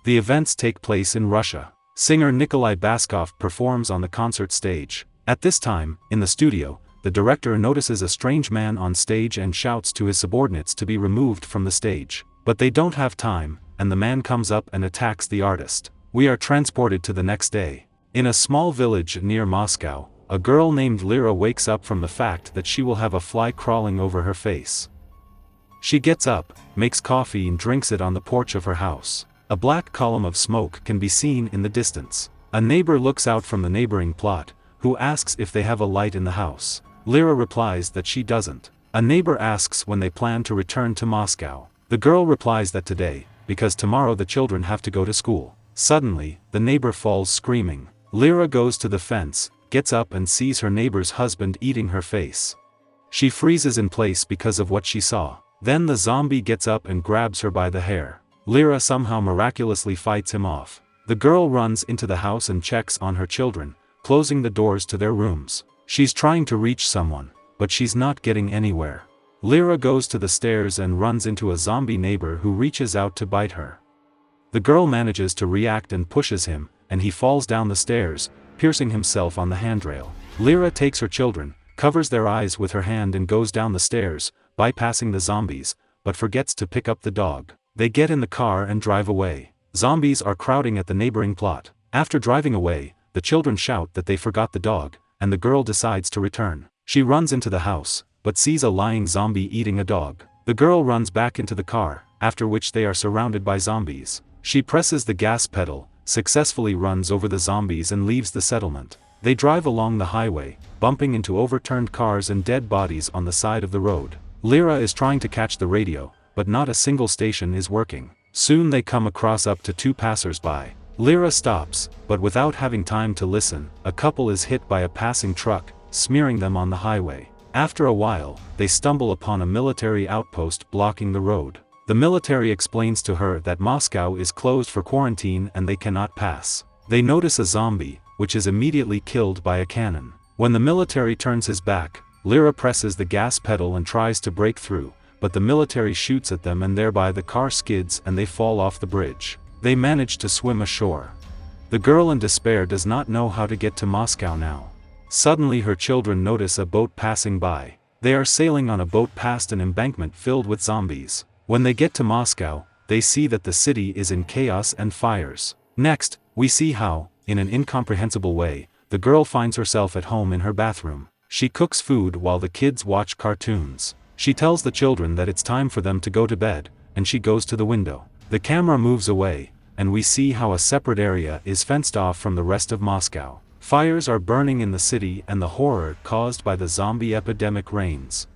The events take place in Russia. Singer Nikolai Baskov performs on the concert stage. At this time, in the studio, the director notices a strange man on stage and shouts to his subordinates to be removed from the stage. But they don't have time, and the man comes up and attacks the artist. We are transported to the next day. In a small village near Moscow, a girl named Lyra wakes up from the fact that she will have a fly crawling over her face. She gets up, makes coffee and drinks it on the porch of her house. A black column of smoke can be seen in the distance. A neighbor looks out from the neighboring plot, who asks if they have a light in the house. Lyra replies that she doesn't. A neighbor asks when they plan to return to Moscow. The girl replies that today, because tomorrow the children have to go to school. Suddenly, the neighbor falls screaming. Lyra goes to the fence, gets up and sees her neighbor's husband eating her face. She freezes in place because of what she saw. Then the zombie gets up and grabs her by the hair. Lyra somehow miraculously fights him off. The girl runs into the house and checks on her children, closing the doors to their rooms. She's trying to reach someone, but she's not getting anywhere. Lyra goes to the stairs and runs into a zombie neighbor who reaches out to bite her. The girl manages to react and pushes him, and he falls down the stairs, piercing himself on the handrail. Lyra takes her children, covers their eyes with her hand and goes down the stairs, bypassing the zombies, but forgets to pick up the dog. They get in the car and drive away. Zombies are crowding at the neighboring plot. After driving away, the children shout that they forgot the dog, and the girl decides to return. She runs into the house, but sees a lying zombie eating a dog. The girl runs back into the car, after which they are surrounded by zombies. She presses the gas pedal, successfully runs over the zombies and leaves the settlement. They drive along the highway, bumping into overturned cars and dead bodies on the side of the road. Lyra is trying to catch the radio, but not a single station is working. Soon they come across up to 2 passers-by. Lyra stops, but without having time to listen, a couple is hit by a passing truck, smearing them on the highway. After a while, they stumble upon a military outpost blocking the road. The military explains to her that Moscow is closed for quarantine and they cannot pass. They notice a zombie, which is immediately killed by a cannon. When the military turns his back, Lyra presses the gas pedal and tries to break through, but the military shoots at them and thereby the car skids and they fall off the bridge. They manage to swim ashore. The girl in despair does not know how to get to Moscow now. Suddenly her children notice a boat passing by. They are sailing on a boat past an embankment filled with zombies. When they get to Moscow, they see that the city is in chaos and fires. Next, we see how, in an incomprehensible way, the girl finds herself at home in her bathroom. She cooks food while the kids watch cartoons. She tells the children that it's time for them to go to bed, and she goes to the window. The camera moves away, and we see how a separate area is fenced off from the rest of Moscow. Fires are burning in the city and the horror caused by the zombie epidemic reigns.